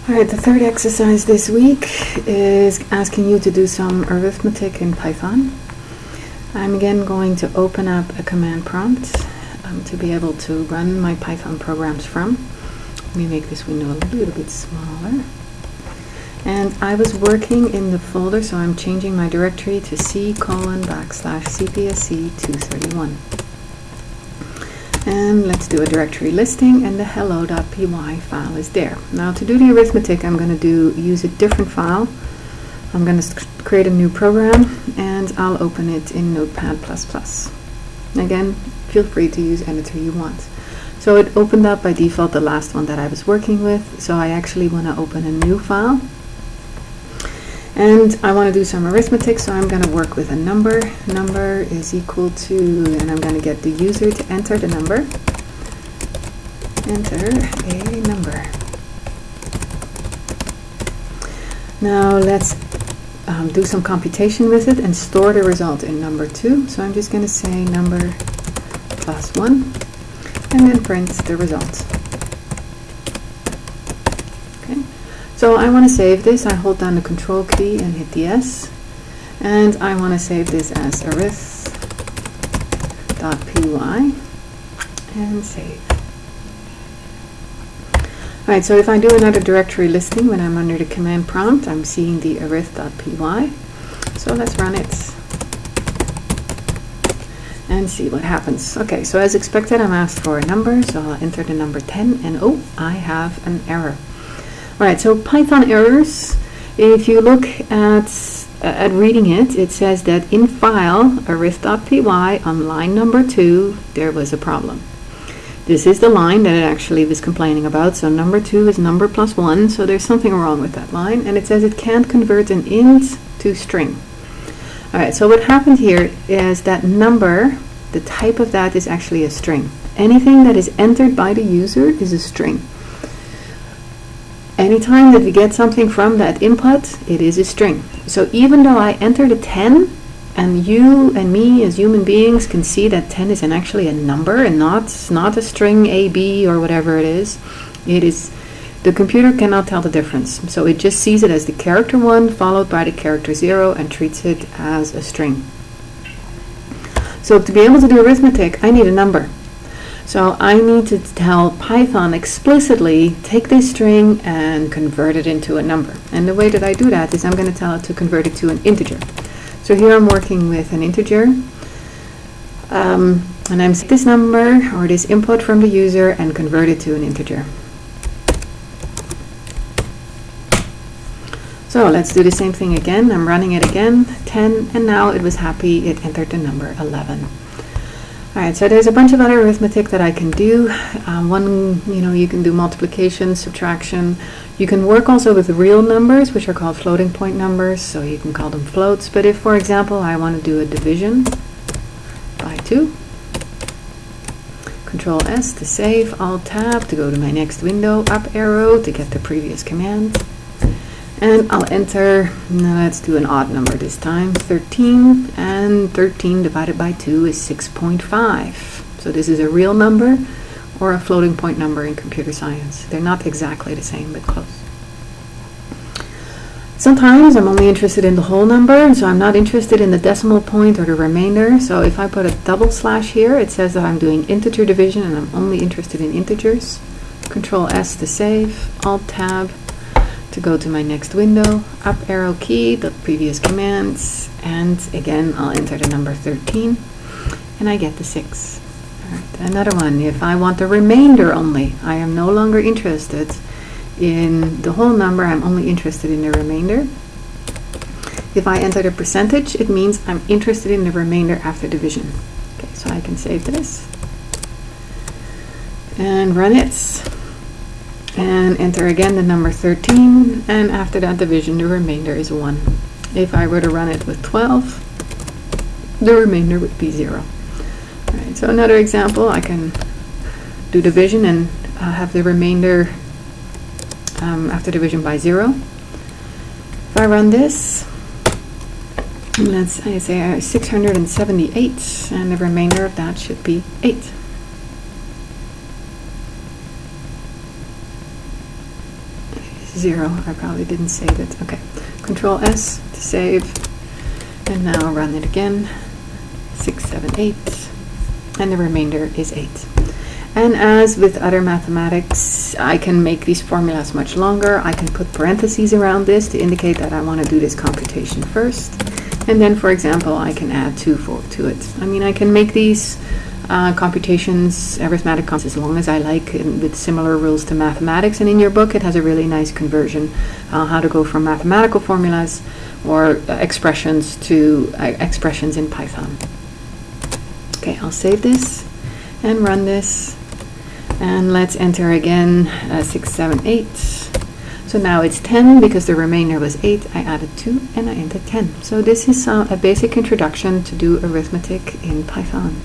Alright, the third exercise this week is asking you to do some arithmetic in Python. I'm again going to open up a command prompt to be able to run my Python programs from. Let me make this window a little bit smaller. And I was working in the folder, so I'm changing my directory to c:\cpsc231. And let's do a directory listing, and the hello.py file is there. Now to do the arithmetic, I'm going to use a different file. I'm going to create a new program, and I'll open it in Notepad++. Again, feel free to use editor you want. So it opened up by default the last one that I was working with, so I actually want to open a new file. And I want to do some arithmetic, so I'm going to work with a number. Number is equal to, and I'm going to get the user to enter the number. Enter a number. Now let's do some computation with it and store the result in number 2. So I'm just going to say number plus 1 and then print the result. So I want to save this. I hold down the control key and hit the S, and I want to save this as arith.py and save. Alright, so if I do another directory listing when I'm under the command prompt, I'm seeing the arith.py. So let's run it and see what happens. Okay, so as expected, I'm asked for a number, so I'll enter the number 10, and oh, I have an error. Alright, so Python errors, if you look at reading it, it says that in file arith.py on line number 2 there was a problem. This is the line that it actually was complaining about, so number 2 is number plus 1, so there's something wrong with that line, and it says it can't convert an int to string. Alright, so what happened here is that number, the type of that is actually a string. Anything that is entered by the user is a string. Anytime that we get something from that input, it is a string. So even though I entered a 10, and you and me as human beings can see that 10 is actually a number and not a string A, B, or whatever it is, the computer cannot tell the difference. So it just sees it as the character 1 followed by the character 0 and treats it as a string. So to be able to do arithmetic, I need a number. So I need to tell Python explicitly, take this string and convert it into a number. And the way that I do that is I'm going to tell it to convert it to an integer. So here I'm working with an integer. And I'm saying this number or this input from the user and convert it to an integer. So let's do the same thing again. I'm running it again, 10, and now it was happy. It entered the number 11. Alright, so there's a bunch of other arithmetic that I can do. You can do multiplication, subtraction. You can work also with real numbers, which are called floating point numbers, so you can call them floats. But if, for example, I want to do a division by 2, Control S to save, Alt Tab to go to my next window, up arrow to get the previous command. And I'll enter, now let's do an odd number this time, 13, and 13 divided by 2 is 6.5. So this is a real number or a floating point number in computer science. They're not exactly the same, but close. Sometimes I'm only interested in the whole number, so I'm not interested in the decimal point or the remainder. So if I put a double slash here, it says that I'm doing integer division and I'm only interested in integers. Control S to save, Alt Tab to go to my next window, up arrow key, the previous commands, and again I'll enter the number 13 and I get the 6. Alright, another one, if I want the remainder only, I am no longer interested in the whole number, I'm only interested in the remainder. If I enter the percentage, it means I'm interested in the remainder after division. Okay, so I can save this and run it. And enter again the number 13, and after that division the remainder is 1. If I were to run it with 12, the remainder would be 0. Alright, so another example, I can do division and have the remainder after division by 0. If I run this, let's say 678, and the remainder of that should be 8. 0. I probably didn't save it. Okay, Control S to save, and now run it again. 6, 7, 8, and the remainder is 8. And as with other mathematics, I can make these formulas much longer. I can put parentheses around this to indicate that I want to do this computation first. And then, for example, I can add 2 to it. I mean, I can make these computations, arithmetic computations, as long as I like, with similar rules to mathematics. And in your book, it has a really nice conversion, how to go from mathematical formulas or expressions to expressions in Python. Okay, I'll save this and run this. And let's enter again 6, 7, 8. So now it's 10 because the remainder was 8. I added 2 and I entered 10. So this is a basic introduction to do arithmetic in Python.